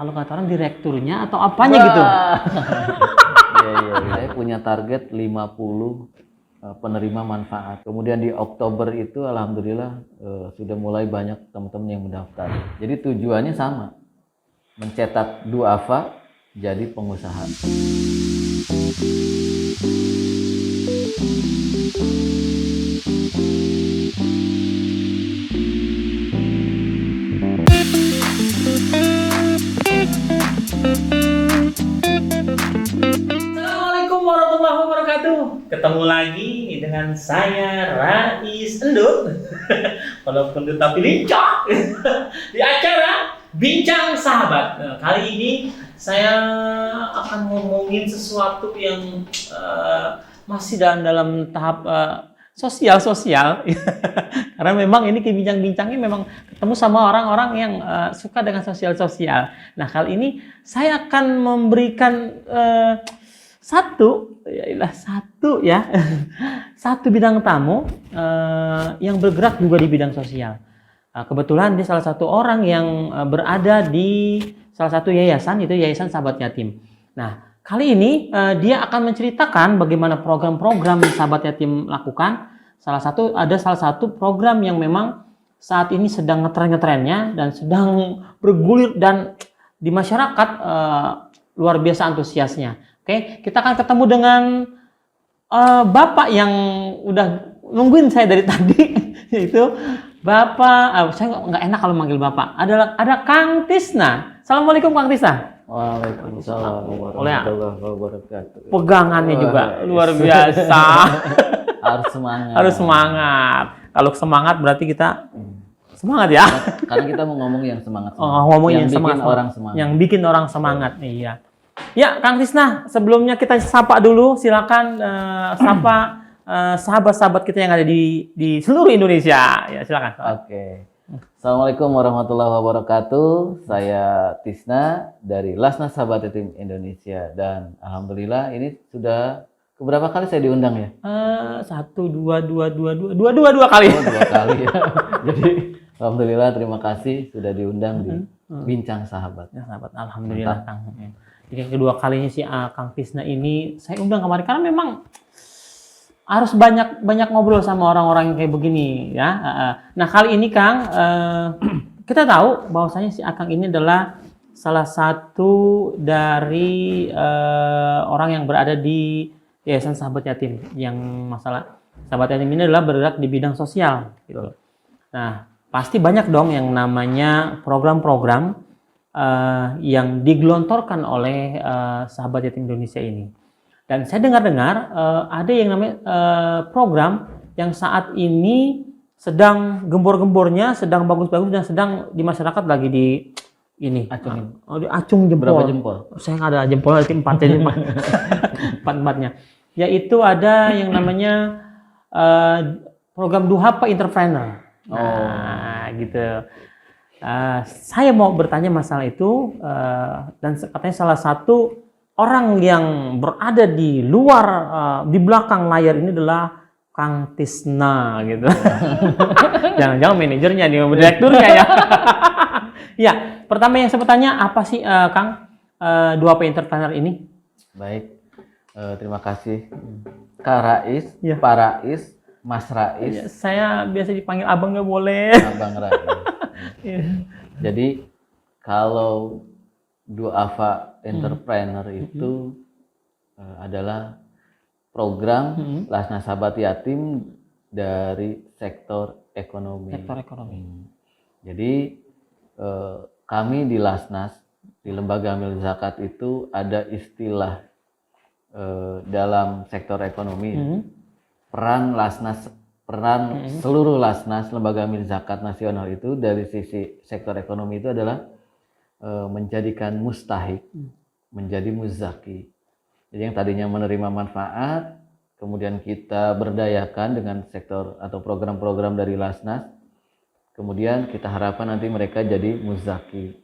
kalau kata orang direkturnya atau apanya gitu? Iya. Saya punya target 50 penerima manfaat. Kemudian di Oktober itu alhamdulillah sudah mulai banyak teman-teman yang mendaftar. Jadi tujuannya sama, mencetak duafa jadi pengusaha. Assalamualaikum warahmatullahi wabarakatuh. Ketemu lagi dengan saya Rais Endut. Walaupun Endut tapi lincah. Di acara Bincang Sahabat. Nah, kali ini saya akan ngomongin sesuatu yang masih dalam tahap sosial. Karena memang ini bincang-bincangnya memang ketemu sama orang-orang yang suka dengan sosial. Nah, kali ini saya akan memberikan satu bidang tamu yang bergerak juga di bidang sosial. Kebetulan dia salah satu orang yang berada di salah satu yayasan, itu Yayasan Sahabat Yatim. Nah, kali ini dia akan menceritakan bagaimana program-program Sahabat Yatim lakukan. Salah satu program yang memang saat ini sedang ngetren-ngetrennya dan sedang bergulir dan di masyarakat luar biasa antusiasnya. Oke, kita akan ketemu dengan Bapak yang udah nungguin saya dari tadi, yaitu Bapak. Saya nggak enak kalau manggil Bapak. Ada Kang Tisna. Assalamualaikum Kang Tisna. Waalaikumsalam warahmatullahi wabarakatuh. Pegangannya juga luar biasa. Harus semangat. Kalau semangat berarti kita semangat ya. Karena kita mau ngomong yang semangat. Yang bikin semangat. orang semangat. Yang bikin orang semangat. Iya. Ya, Kang Tisna, sebelumnya kita sapa dulu, silakan sapa sahabat-sahabat kita yang ada di seluruh Indonesia. Ya, silakan. Oke. Assalamualaikum warahmatullahi wabarakatuh. Saya Tisna dari Lasnas Sahabat Yatim Indonesia dan alhamdulillah ini sudah keberapa kali saya diundang ya? Dua kali. Dua kali ya. Jadi alhamdulillah terima kasih sudah diundang di Bincang Sahabat. Ya, sahabat. Alhamdulillah Kang. Jadi kedua kalinya si Kang Tisna ini saya undang kemarin karena memang harus banyak ngobrol sama orang-orang yang kayak begini ya. Nah, kali ini Kang kita tahu bahwasanya si Akang ini adalah salah satu dari orang yang berada di Yayasan Sahabat Yatim, yang masalah Sahabat Yatim ini adalah bergerak di bidang sosial gitu. Nah, pasti banyak dong yang namanya program-program yang digelontorkan oleh Sahabat Yatim Indonesia ini. Dan saya dengar-dengar ada yang namanya program yang saat ini sedang gembor-gembornya, sedang bagus-bagus dan sedang di masyarakat lagi di ini. Acung jempol. Berapa jempol? Saya nggak ada jempol, itu 4 jadi 4-4-nya. Yaitu ada yang namanya program Duhapa Entrepreneur. Nah, gitu. Saya mau bertanya masalah itu dan katanya salah satu orang yang berada di luar di belakang layar ini adalah Kang Tisna gitu. Jangan-jangan manajernya nih, direkturnya ya. Ya, pertama yang saya bertanya apa sih Kang Duhapa Entrepreneur ini? Baik. Terima kasih Kak Rais, Ya. Pak Rais, Mas Rais. Ya, saya biasa dipanggil abang nggak boleh. Abang Rais. Jadi kalau Duafa Entrepreneur itu adalah program Lasnas Sahabat Yatim dari sektor ekonomi. Jadi kami di Lasnas, di Lembaga Amil Zakat itu ada istilah dalam sektor ekonomi. Peran seluruh Lasnas Lembaga Amil Zakat Nasional itu dari sisi sektor ekonomi itu adalah menjadikan mustahik menjadi muzaki. Jadi yang tadinya menerima manfaat, kemudian kita berdayakan dengan sektor atau program-program dari Lasnas, kemudian kita harapkan nanti mereka jadi muzaki,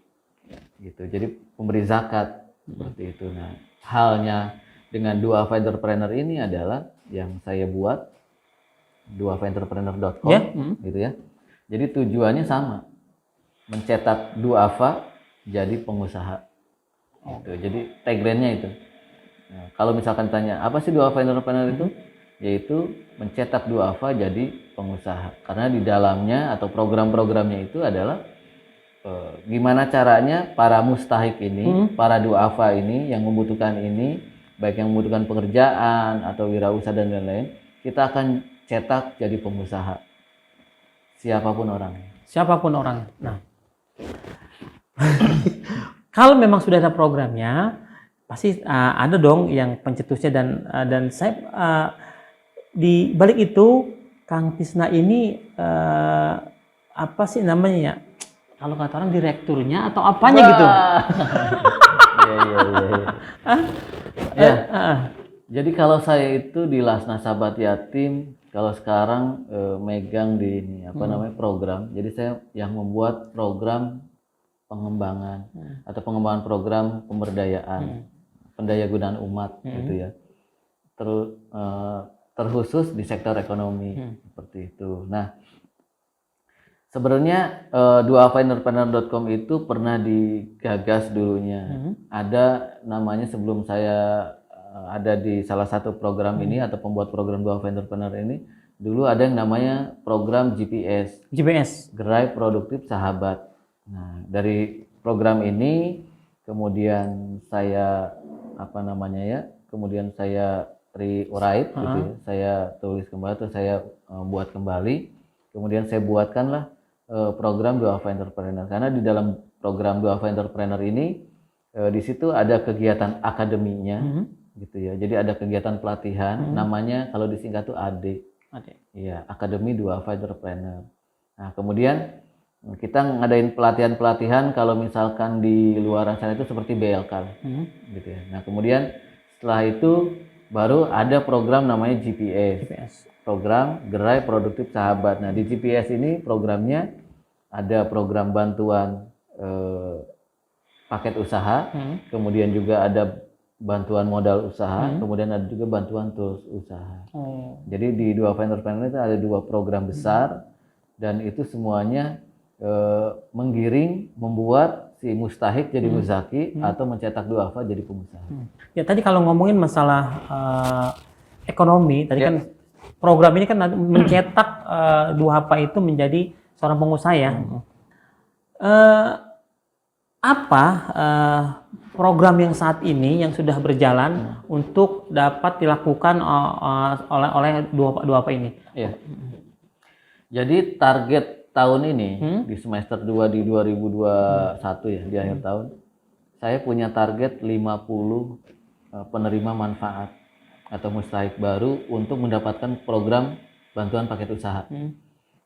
gitu. Jadi pemberi zakat seperti itu. Nah, halnya dengan Duafa Entrepreneur ini adalah yang saya buat duafaentrepreneur.com, gitu ya. Jadi tujuannya sama, mencetak duafa jadi pengusaha. Gitu. Jadi tagline-nya itu. Nah, kalau misalkan tanya apa sih duafa entrepreneur itu, yaitu mencetak duafa jadi pengusaha. Karena di dalamnya atau program-programnya itu adalah gimana caranya para mustahik ini, para duafa ini yang membutuhkan ini, baik yang membutuhkan pekerjaan atau wirausaha dan lain-lain, kita akan cetak jadi pengusaha. Siapapun orangnya. Siapapun orangnya. Nah, kalau memang sudah ada programnya, pasti ada dong yang pencetusnya dan saya di balik itu Kang Tisna ini apa sih namanya ya? Kalau kata orang direkturnya atau apanya gitu? Iya. Jadi kalau saya itu di Lasnas Sahabat Yatim, kalau sekarang megang di ini namanya program. Jadi saya yang membuat program pengembangan atau pengembangan program pemberdayaan, pendayagunaan umat gitu ya. Terkhusus di sektor ekonomi seperti itu. Nah, sebenarnya duafaentrepreneur.com itu pernah digagas dulunya. Ada namanya sebelum saya ada di salah satu program ini atau pembuat program Duafa Entrepreneur ini, dulu ada yang namanya program GPS. Gerai Produktif Sahabat. Nah, dari program ini kemudian saya kemudian saya rewrite gitu ya. Saya tulis kembali atau saya buat kembali. Kemudian saya buatkanlah program Duafa Entrepreneur, karena di dalam program Duafa Entrepreneur ini di situ ada kegiatan akademinya gitu ya. Jadi ada kegiatan pelatihan namanya kalau disingkat tuh AD. Iya, Akademi Duafa Entrepreneur. Nah, kemudian kita ngadain pelatihan-pelatihan kalau misalkan di luar sana itu seperti BLK gitu ya. Nah, kemudian setelah itu baru ada program namanya GPS. Program Gerai Produktif Sahabat. Nah, di GPS ini programnya ada program bantuan paket usaha, kemudian juga ada bantuan modal usaha, kemudian ada juga bantuan tools usaha. Jadi di Duafa Entrepreneur itu ada 2 program besar dan itu semuanya menggiring membuat si mustahik jadi muzaki atau mencetak duafa jadi pengusaha. Ya tadi kalau ngomongin masalah ekonomi, tadi kan program ini kan mencetak duafa itu menjadi seorang pengusaha ya. Apa program yang saat ini yang sudah berjalan untuk dapat dilakukan oleh duafa ini? Ya. Jadi target tahun ini di semester 2 di 2021 ya, di akhir tahun saya punya target 50 penerima manfaat atau mustahik baru untuk mendapatkan program bantuan paket usaha.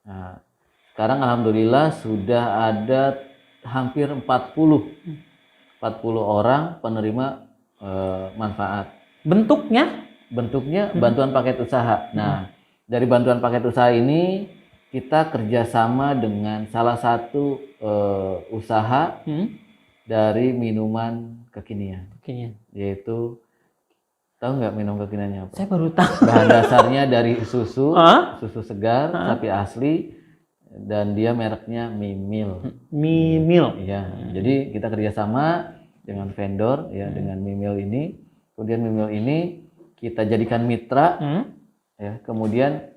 Nah, sekarang alhamdulillah sudah ada hampir 40 orang penerima manfaat. Bentuknya bantuan paket usaha. Nah, dari bantuan paket usaha ini kita kerjasama dengan salah satu usaha dari minuman kekinian, yaitu tahu nggak minum kekiniannya apa? Saya baru tahu. Bahan dasarnya dari susu segar, sapi asli, dan dia mereknya Mimil. Ya, jadi kita kerjasama dengan vendor ya, dengan Mimil ini. Kemudian Mimil ini kita jadikan mitra, ya. Kemudian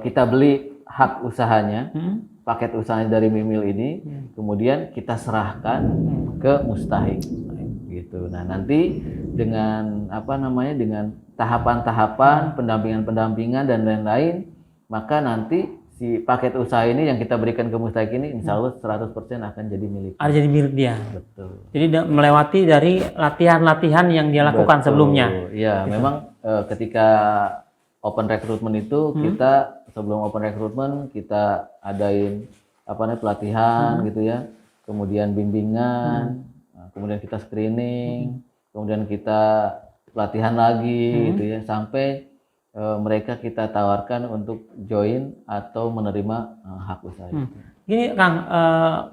kita beli hak usahanya, paket usahanya dari Mimil ini, kemudian kita serahkan ke mustahik, gitu. Nah, nanti dengan dengan tahapan-tahapan, pendampingan dan lain-lain, maka nanti si paket usaha ini yang kita berikan ke mustahik ini, insya Allah 100% akan jadi milik. Ada jadi milik dia. Betul. Jadi melewati dari latihan-latihan yang dia lakukan sebelumnya. Iya, gitu. Memang ketika open recruitment itu kita sebelum open recruitment kita adain pelatihan gitu ya, kemudian bimbingan, kemudian kita screening, kemudian kita pelatihan lagi gitu ya, sampai mereka kita tawarkan untuk join atau menerima hak usaha. Gini Kang,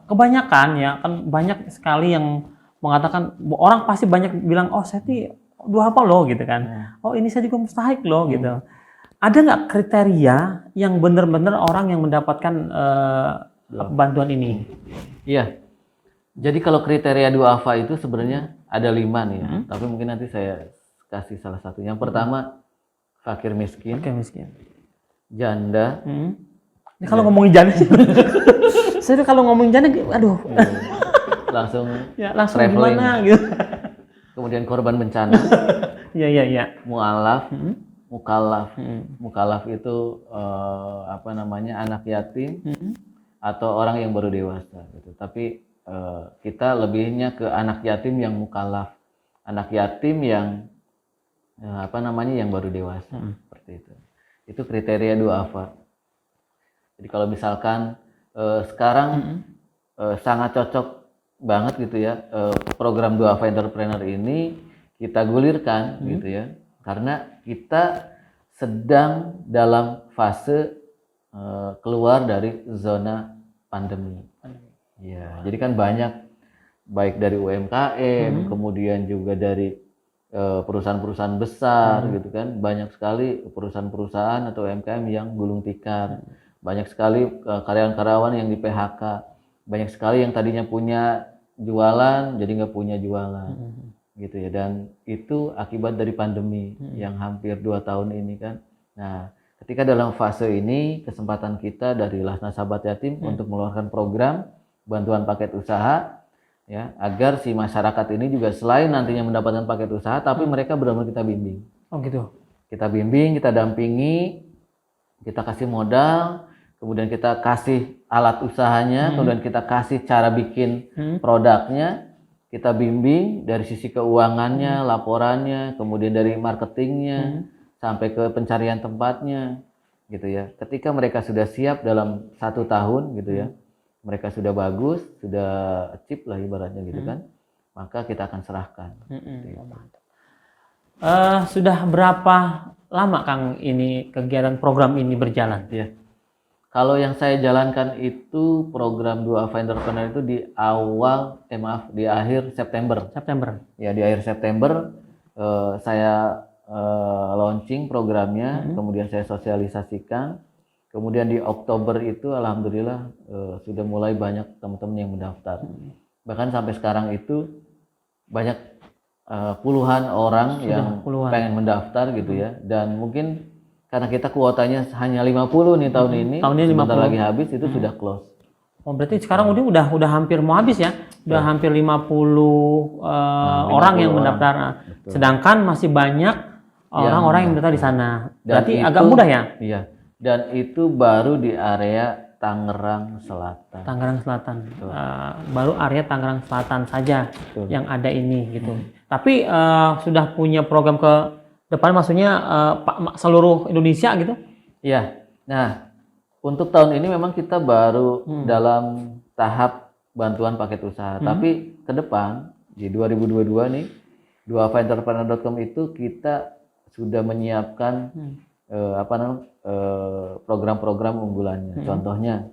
kebanyakan ya kan banyak sekali yang mengatakan, orang pasti banyak bilang, oh saya tuh duafa loh gitu kan, oh ini saya juga mustahik loh gitu. Ada nggak kriteria yang benar-benar orang yang mendapatkan bantuan ini? Iya, Jadi kalau kriteria duafa itu sebenarnya ada 5 nih ya, tapi mungkin nanti saya kasih salah satu. Yang pertama, fakir miskin, Oke, miskin. janda. Ini kalau ngomongin janda sih. Saya kalau ngomongin janda, aduh. Langsung Ya, langsung traveling. gimana gitu. Kemudian korban bencana, Iya. mualaf, mukallaf. Mukallaf itu anak yatim atau orang yang baru dewasa gitu. Tapi kita lebihnya ke anak yatim yang mukallaf, anak yatim yang yang baru dewasa, seperti itu. Itu kriteria duafa. Jadi kalau misalkan sekarang sangat cocok banget gitu ya, program duafa entrepreneur ini kita gulirkan gitu ya, karena kita sedang dalam fase keluar dari zona pandemi. Ya, jadi kan banyak baik dari UMKM, kemudian juga dari perusahaan-perusahaan besar gitu kan, banyak sekali perusahaan-perusahaan atau UMKM yang gulung tikar, banyak sekali karyawan-karyawan yang di PHK, banyak sekali yang tadinya punya jualan jadi nggak punya jualan gitu ya, dan itu akibat dari pandemi yang hampir 2 tahun ini kan. Nah, ketika dalam fase ini kesempatan kita dari Lasnas Sahabat Yatim untuk mengeluarkan program bantuan paket usaha ya, agar si masyarakat ini juga selain nantinya mendapatkan paket usaha, tapi mereka benar-benar kita bimbing. Oh gitu. Kita bimbing, kita dampingi, kita kasih modal, kemudian kita kasih alat usahanya, kemudian kita kasih cara bikin produknya, kita bimbing dari sisi keuangannya, laporannya, kemudian dari marketingnya, sampai ke pencarian tempatnya, gitu ya. Ketika mereka sudah siap dalam 1 tahun, gitu ya, mereka sudah bagus, sudah achieve lah ibaratnya gitu kan, maka kita akan serahkan. Sudah berapa lama Kang ini kegiatan program ini berjalan? Ya. Kalau yang saya jalankan itu program Duafa Entrepreneur itu di akhir September. Ya, di akhir September saya launching programnya, kemudian saya sosialisasikan. Kemudian di Oktober itu alhamdulillah sudah mulai banyak teman-teman yang mendaftar. Bahkan sampai sekarang itu banyak puluhan orang yang pengen mendaftar gitu ya. Dan mungkin karena kita kuotanya hanya 50 nih tahun ini, sebentar lagi habis itu sudah close. Oh, berarti sekarang udah hampir mau habis ya? Udah hampir 50 orang yang mendaftar. Sedangkan masih banyak orang-orang yang mendaftar di sana. Berarti agak mudah ya? Iya. Dan itu baru di area Tangerang Selatan. Baru area Tangerang Selatan saja yang ada ini gitu. Tapi sudah punya program ke depan, maksudnya seluruh Indonesia gitu? Iya. Nah, untuk tahun ini memang kita baru dalam tahap bantuan paket usaha. Tapi ke depan di 2022 nih, duafaentrepreneur.com itu kita sudah menyiapkan program-program unggulannya. Contohnya,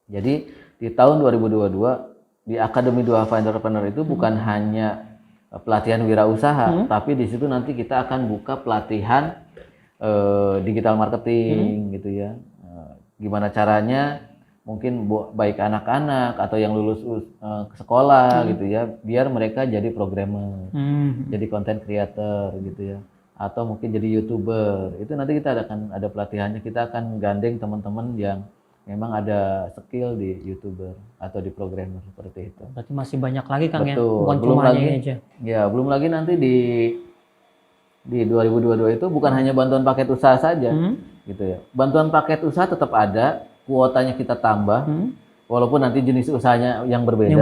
jadi di tahun 2022 di Akademi Duafa Entrepreneur itu bukan hanya pelatihan wirausaha, tapi di situ nanti kita akan buka pelatihan digital marketing gitu ya. Gimana caranya mungkin baik anak-anak atau yang lulus sekolah gitu ya, biar mereka jadi programmer, jadi content creator gitu ya, atau mungkin jadi YouTuber. Itu nanti kita akan ada pelatihannya, kita akan gandeng teman-teman yang memang ada skill di YouTuber atau di programmer seperti itu. Berarti masih banyak lagi Kang. Betul. Ya, bukan belum cuma lagi aja. Ya, belum lagi nanti di 2022 itu bukan hanya bantuan paket usaha saja gitu ya. Bantuan paket usaha tetap ada, kuotanya kita tambah. Walaupun nanti jenis usahanya yang berbeda.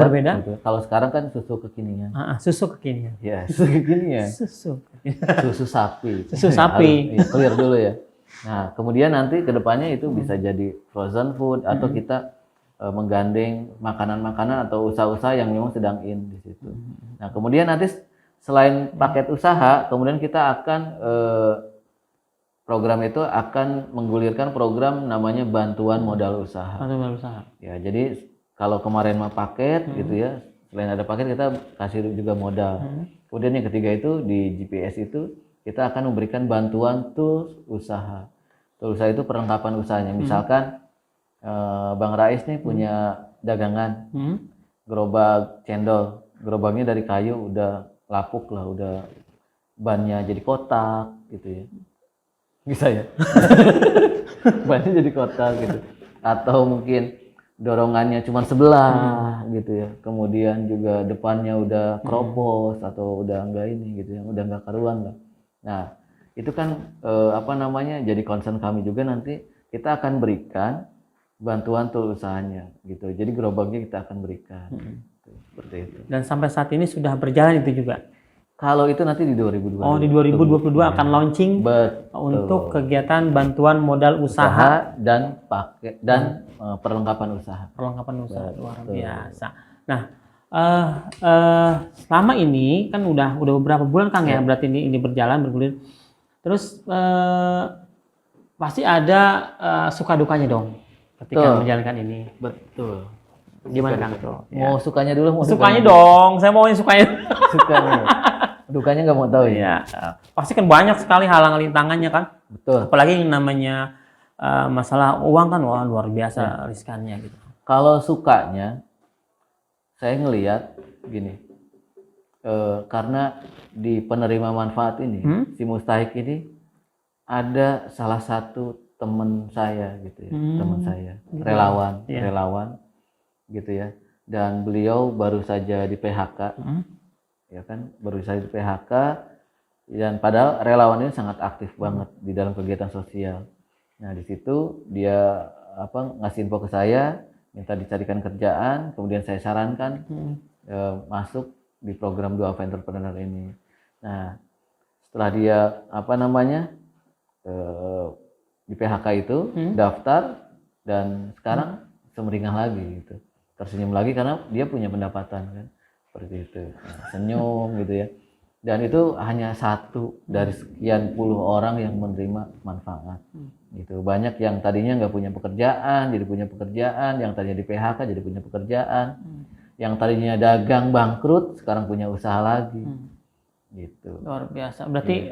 Gitu. Kalau sekarang kan susu kekinian. Susu kekinian. Ya, susu kekinian. Susu sapi. Susu sapi. Clear dulu ya. Nah, kemudian nanti kedepannya itu bisa jadi frozen food atau kita menggandeng makanan-makanan atau usaha-usaha yang memang sedang in di situ. Nah, kemudian nanti selain paket usaha, kemudian kita akan program itu akan menggulirkan program namanya bantuan modal usaha. Bantuan modal usaha. Ya, jadi kalau kemarin mah paket gitu ya, selain ada paket kita kasih juga modal. Kemudian yang ketiga itu di GPS itu kita akan memberikan bantuan tools usaha. Tools usaha itu perlengkapan usahanya. Misalkan Bang Rais nih punya dagangan. gerobak cendol, gerobaknya dari kayu udah lapuk lah, udah bannya jadi kotak gitu ya. Bisa ya? Bannya jadi kotak gitu. Atau mungkin dorongannya cuma sebelah gitu ya. Kemudian juga depannya udah kropos atau udah enggak ini gitu ya, udah enggak karuan lah. Nah, itu kan jadi concern kami juga, nanti kita akan berikan bantuan tool usahanya gitu. Jadi gerobaknya kita akan berikan. Gitu, seperti itu. Dan sampai saat ini sudah berjalan itu juga. Kalau itu nanti di 2022. Oh, di 2022 akan launching Betul. untuk kegiatan bantuan modal usaha dan perlengkapan usaha. Perlengkapan usaha Betul. luar biasa. Nah, selama ini kan udah beberapa bulan Kang ya, berarti ini berjalan bergulir. Terus pasti ada suka dukanya dong ketika menjalankan ini. Betul. Gimana Kang tuh? Mau sukanya dulu, mau Sukanya dong, saya mau yang sukanya. Sukanya. Dukanya nggak mau tahu ya. Pasti kan banyak sekali halangan rintangannya kan. Betul. Apalagi yang namanya masalah uang kan, wah luar biasa riskannya gitu. Kalau sukanya, saya ngelihat gini, karena di penerima manfaat ini, si Mustahik ini ada salah satu teman saya gitu ya, teman saya, relawan gitu ya, dan beliau baru saja di PHK. Ya kan, baru saja di PHK, dan padahal relawan ini sangat aktif banget di dalam kegiatan sosial. Nah, di situ dia ngasih info ke saya, minta dicarikan kerjaan, kemudian saya sarankan masuk di program Duafa Entrepreneur ini. Nah, setelah dia di PHK itu daftar, dan sekarang semeringah lagi gitu, tersenyum lagi karena dia punya pendapatan kan. Seperti itu, senyum gitu ya. Dan itu hanya satu dari sekian puluh orang yang menerima manfaat gitu. Banyak yang tadinya nggak punya pekerjaan jadi punya pekerjaan, yang tadinya di PHK jadi punya pekerjaan, yang tadinya dagang bangkrut sekarang punya usaha lagi gitu. Luar biasa. Berarti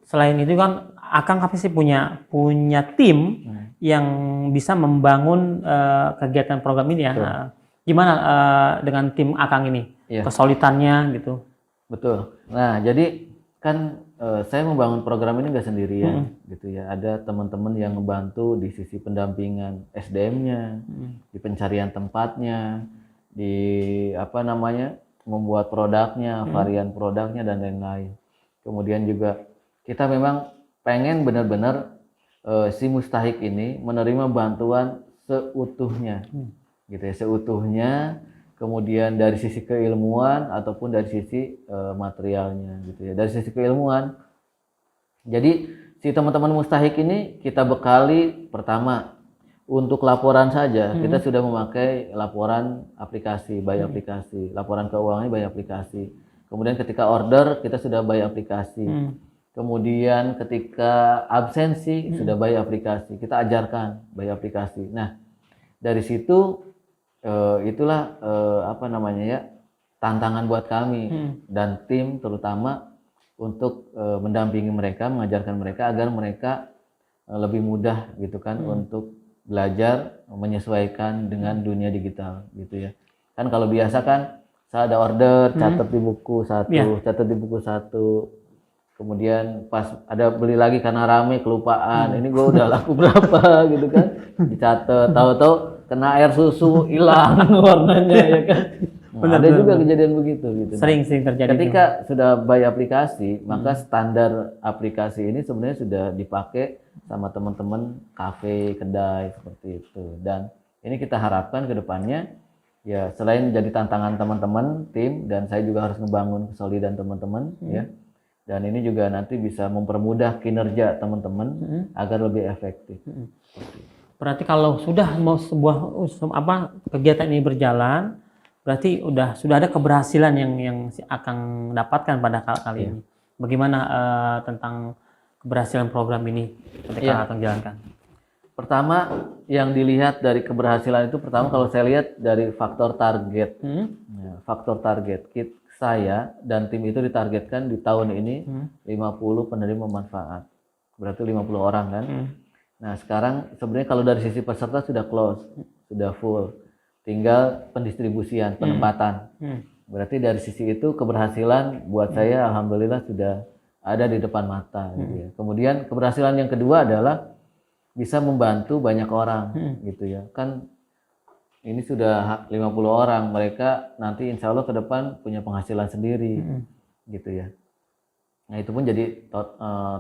selain itu kan Akang pasti punya tim yang bisa membangun kegiatan program ini ya. Gimana dengan tim Akang ini? Kesulitannya gitu. Betul. Nah, jadi kan saya membangun program ini nggak sendirian gitu ya. Ada teman-teman yang membantu di sisi pendampingan SDM-nya, di pencarian tempatnya, di membuat produknya, varian produknya dan lain-lain. Kemudian juga kita memang pengen benar-benar si Mustahik ini menerima bantuan seutuhnya. Gitu ya, seutuhnya, kemudian dari sisi keilmuan ataupun dari sisi materialnya gitu ya. Dari sisi keilmuan, jadi si teman-teman Mustahik ini kita bekali pertama untuk laporan saja kita sudah memakai laporan aplikasi, by aplikasi, laporan keuangannya by aplikasi. Kemudian ketika order kita sudah by aplikasi. Kemudian ketika absensi sudah by aplikasi, kita ajarkan by aplikasi. Nah, dari situ itulah tantangan buat kami dan tim terutama untuk mendampingi mereka, mengajarkan mereka agar mereka lebih mudah gitu kan untuk belajar menyesuaikan dengan dunia digital gitu ya. Kan kalau biasa kan saya ada order, catat di buku satu, kemudian pas ada beli lagi karena rame kelupaan, ini gue udah laku berapa gitu kan, dicatat, tahu-tahu kena air susu hilang warnanya ya kan. Ada juga kejadian begitu gitu. Sering terjadi. Ketika sudah by aplikasi, maka standar aplikasi ini sebenarnya sudah dipakai sama teman-teman kafe, kedai seperti itu. Dan ini kita harapkan ke depannya ya, selain jadi tantangan teman-teman tim, dan saya juga harus ngebangun kesolidan teman-teman ya. Dan ini juga nanti bisa mempermudah kinerja teman-teman agar lebih efektif. Berarti kalau sudah mau kegiatan ini berjalan, berarti sudah ada keberhasilan yang akan dapatkan pada kali ini. Bagaimana tentang keberhasilan program ini ketika akan jalankan? Pertama yang dilihat dari keberhasilan itu, pertama kalau saya lihat dari faktor target. Faktor target saya dan tim itu ditargetkan di tahun ini 50 penerima manfaat. Berarti 50 orang kan. Nah, sekarang sebenarnya kalau dari sisi peserta sudah close, sudah full. tinggal pendistribusian, penempatan. Berarti dari sisi itu keberhasilan buat saya alhamdulillah sudah ada di depan mata gitu ya. Kemudian keberhasilan yang kedua adalah bisa membantu banyak orang gitu ya. Kan ini sudah 50 orang, mereka nanti insya Allah ke depan punya penghasilan sendiri gitu ya. Nah itu pun jadi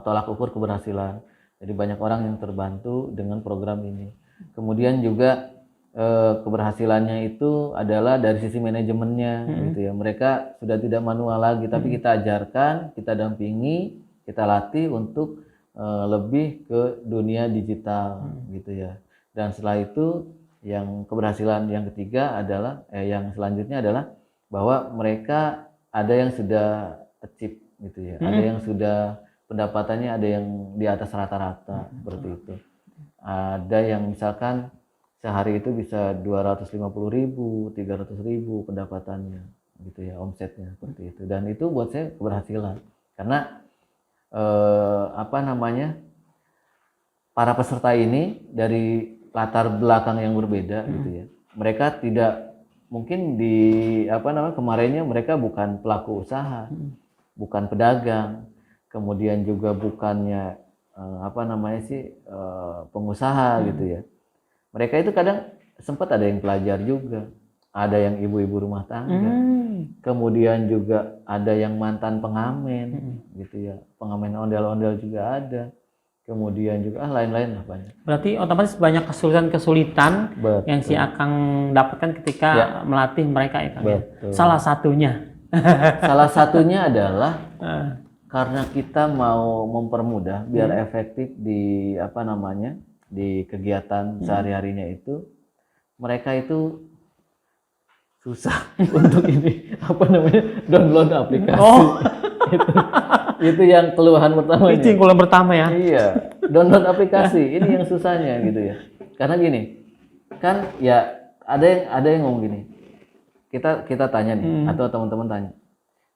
tolak ukur keberhasilan. Jadi banyak orang yang terbantu dengan program ini. Kemudian juga keberhasilannya itu adalah dari sisi manajemennya gitu ya. Mereka sudah tidak manual lagi, tapi kita ajarkan, kita dampingi, kita latih untuk lebih ke dunia digital gitu ya. Dan setelah itu yang keberhasilan yang ketiga adalah yang selanjutnya adalah bahwa mereka ada yang sudah achieve gitu ya. Ada yang sudah pendapatannya ada yang di atas rata-rata seperti itu. Ada yang misalkan sehari itu bisa 250.000, 300.000 pendapatannya gitu ya, omsetnya seperti itu. Dan itu buat saya keberhasilan karena para peserta ini dari latar belakang yang berbeda gitu ya. Mereka tidak mungkin kemarinnya mereka bukan pelaku usaha, bukan pedagang, kemudian juga bukannya pengusaha gitu ya. Mereka itu kadang sempat ada yang pelajar juga, ada yang ibu-ibu rumah tangga, kemudian juga ada yang mantan pengamen gitu ya, pengamen ondel-ondel juga ada, kemudian juga lain-lain lah banyak. Berarti otomatis banyak kesulitan yang si Akang dapatkan ketika melatih mereka ya Kang. Betul. Salah satunya adalah karena kita mau mempermudah biar efektif di di kegiatan sehari-harinya itu, mereka itu susah untuk download aplikasi. Itu yang keluhan pertamanya. Itu yang keluhan pertama ya. Iya, download aplikasi ini yang susahnya gitu ya. Karena gini, kan ya ada yang ngomong gini. Kita tanya nih atau teman-teman tanya,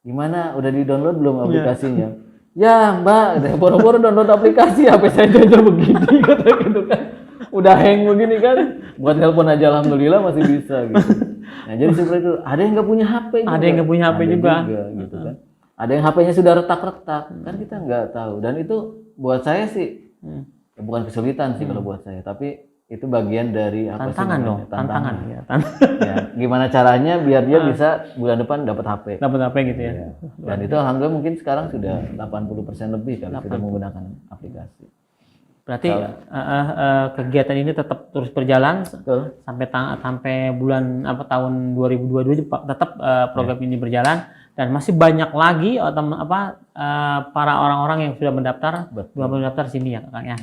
gimana udah di-download belum aplikasinya? Ya Mbak, boro-boro download aplikasi, HP saya aja begini, kata gitu kan. Udah hang begini kan, buat telepon aja alhamdulillah masih bisa gitu. Nah jadi seperti itu, ada yang nggak punya HP juga. Ada yang nggak punya HP juga gitu kan. Ada yang HP-nya sudah retak-retak, kan kita nggak tahu. Dan itu buat saya sih, bukan kesulitan sih kalau buat saya, tapi itu bagian dari tantangan. Ya, gimana caranya biar dia bisa bulan depan dapat HP. Dapat HP gitu ya. Ya. Dan itu alhamdulillah mungkin sekarang sudah 80% lebih kalau sudah menggunakan aplikasi. Berarti kegiatan ini tetap terus berjalan sampai bulan tahun 2022 tetap program ini berjalan dan masih banyak lagi para orang-orang yang sudah mendaftar sini ya Kang ya.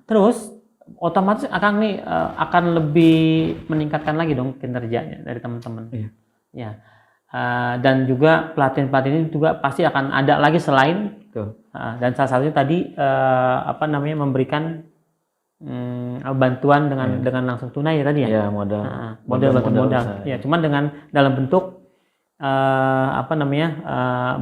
Terus otomatis Akang nih akan lebih meningkatkan lagi dong kinerjanya dari teman-teman. Ya. Dan juga pelatihan-pelatihan ini juga pasti akan ada lagi selain dan salah satunya tadi memberikan bantuan dengan langsung tunai ya tadi ya. Ya, modal. Modal. Ya, cuman dengan dalam bentuk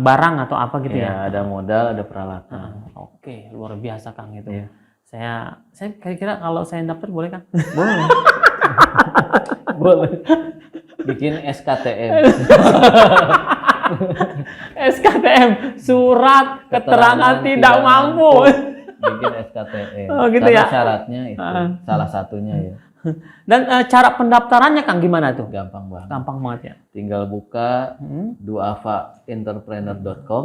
barang atau apa gitu ya. Ada modal, ada peralatan. Oke, luar biasa Kang itu. Ya. Saya kira-kira kalau saya daftar boleh kan? Boleh. Boleh. Bikin SKTM. SKTM, surat keterangan tidak mampu. Bikin SKTM. Oh, gitu karena ya. Syaratnya itu salah satunya ya. Dan cara pendaftarannya Kang gimana tuh? Gampang banget. Gampang banget ya. Tinggal buka duafaentrepreneur.com,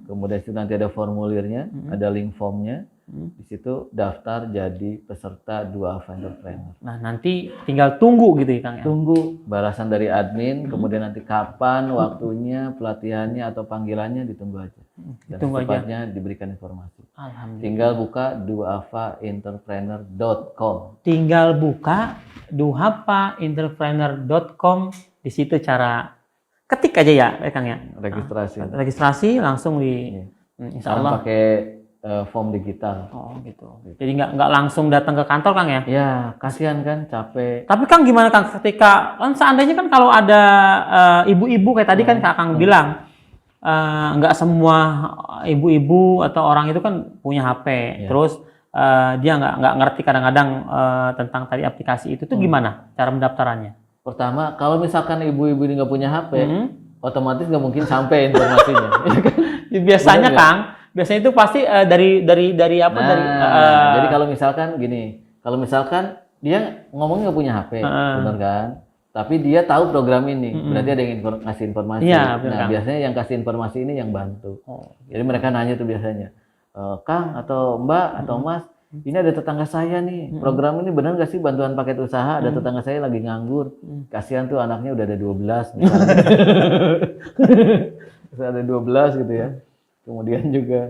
kemudian itu nanti ada formulirnya, ada link formnya. Di situ daftar jadi peserta Duafa Entrepreneur. Nah, nanti tinggal tunggu gitu ya Kang ya. Tunggu balasan dari admin, kemudian nanti kapan waktunya, pelatihannya atau panggilannya ditunggu aja. Dan secepatnya diberikan informasi. Alhamdulillah. Tinggal buka duafaentrepreneur.com. Tinggal buka duafaentrepreneur.com, di situ cara ketik aja ya Kang ya. Registrasi langsung Insyaallah pakai form digital. Oh gitu. Jadi nggak langsung datang ke kantor Kang ya? Ya, kasihan kan, capek. Tapi Kang gimana Kang ketika seandainya kan kalau ada ibu-ibu kayak tadi kan Kang bilang nggak semua ibu-ibu atau orang itu kan punya HP. Terus dia nggak ngerti kadang-kadang tentang tadi aplikasi itu tuh gimana cara mendaftarannya? Pertama, kalau misalkan ibu-ibu ini nggak punya HP, otomatis nggak mungkin sampai informasinya. Ya, biasanya Bener nggak? Kang, biasanya itu pasti dari apa Nah, dari jadi kalau misalkan gini, kalau misalkan dia ngomongnya nggak punya HP, benar kan? Tapi dia tahu program ini, berarti ada yang ngasih informasi. Iya, benar, Nah, Kang. biasanya yang kasih informasi ini yang bantu. Jadi mereka nanya tuh biasanya, Kang atau Mbak atau Mas, ini ada tetangga saya nih, program ini benar nggak sih bantuan paket usaha? Ada tetangga saya lagi nganggur, kasihan tuh anaknya udah ada 12 misalnya. Terus ada 12 gitu ya. Kemudian juga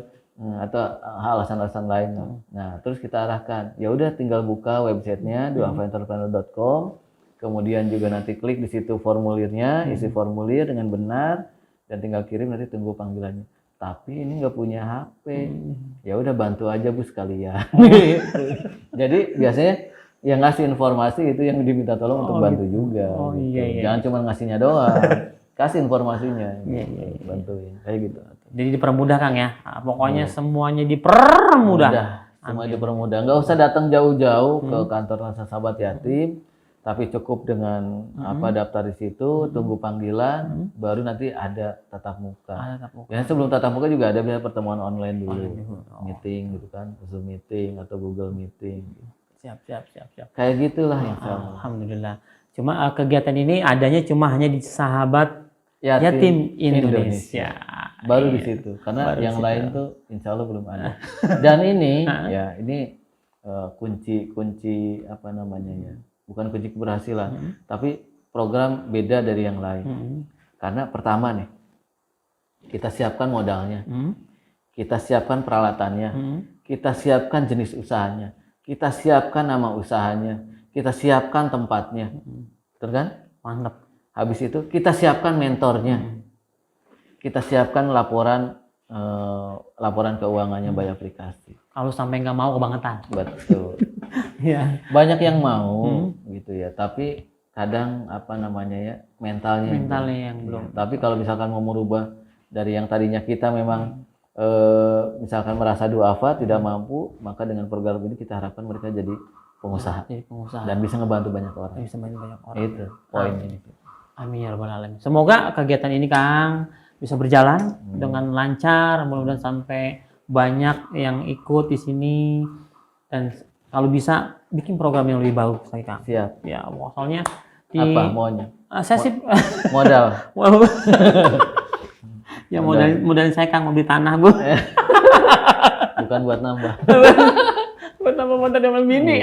atau alasan-alasan lain. Nah, terus kita arahkan, ya udah tinggal buka websitenya duafaentrepreneur.com. Kemudian juga nanti klik di situ formulirnya, isi formulir dengan benar dan tinggal kirim, nanti tunggu panggilannya. Tapi ini nggak punya HP, ya udah bantu aja Bu sekalian. Jadi biasanya yang ngasih informasi itu yang diminta tolong untuk bantu juga. Oh, gitu. iya. Jangan cuma ngasihnya doang, kasih informasinya, bantuin kayak gitu. Jadi dipermudah Kang ya. Nah, pokoknya semuanya dipermudah. Semua dipermudah. Nggak usah datang jauh-jauh ke kantor Rasa Sahabat Yatim. Tapi cukup dengan daftar di situ, tunggu panggilan, baru nanti ada tatap muka. Biasanya sebelum tatap muka juga ada biasanya pertemuan online dulu, meeting gitu kan, Zoom meeting atau Google meeting. Siap. Kayak gitulah insya Allah. Alhamdulillah. Cuma kegiatan ini adanya cuma hanya di Sahabat Yatim Indonesia. Baru di situ, karena yang lain tuh insya Allah belum ada. Dan ini, ya ini kunci apa namanya ya? Bukan kunci keberhasilan, tapi program beda dari yang lain. Karena pertama nih, kita siapkan modalnya, kita siapkan peralatannya, kita siapkan jenis usahanya, kita siapkan nama usahanya, kita siapkan tempatnya, betul kan? Mantap. Habis itu kita siapkan mentornya, kita siapkan laporan keuangannya by aplikasi. Kalau sampai nggak mau kebangetan. Betul. Ya. Banyak yang mau gitu ya, tapi kadang apa namanya ya mentalnya yang belum. Tapi kalau misalkan mau merubah dari yang tadinya kita memang misalkan merasa duafa tidak mampu, maka dengan program ini kita harapkan mereka jadi pengusaha. Dan bisa ngebantu banyak orang. Itu poin ini. Amin ya rabbal alamin. Semoga kegiatan ini Kang bisa berjalan dengan lancar, mudah-mudahan sampai banyak yang ikut di sini, dan kalau bisa bikin program yang lebih bagus lagi Kang. Siap. Ya, soalnya apa maunya? Saya sih modal. Ya modalin saya Kang mau beli tanah Bu. Bukan buat nambah. Buat nambah modal dengan bini.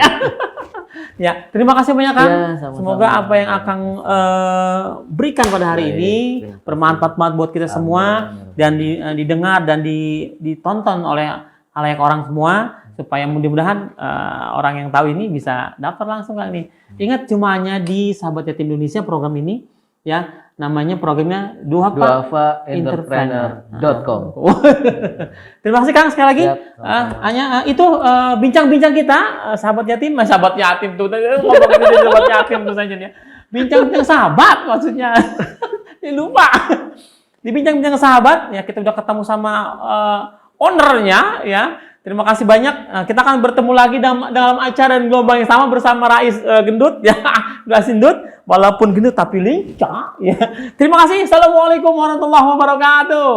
Ya, terima kasih banyak Kang. Ya, sama-sama. Semoga apa yang Akang berikan pada hari ini bermanfaat buat kita semua dan didengar dan ditonton oleh halayak orang semua, supaya mudah-mudahan orang yang tahu ini bisa daftar langsung Kang nih. Ingat, cuma hanya di Sahabat Yatim Indonesia program ini ya. Namanya programnya duafaentrepreneur.com. Terima kasih Kang sekali lagi. Hanya itu bincang-bincang kita sahabat yatim tuh ngomongin sahabat yatim tuh saja ya. Bincang-bincang sahabat maksudnya. Lupa. Di bincang-bincang sahabat ya, kita udah ketemu sama ownernya ya. Terima kasih banyak. Kita akan bertemu lagi dalam acara dan gelombang yang sama bersama Rais Gendut ya, Rais Gendut, walaupun gendut tapi lincah ya. Terima kasih. Assalamualaikum warahmatullahi wabarakatuh.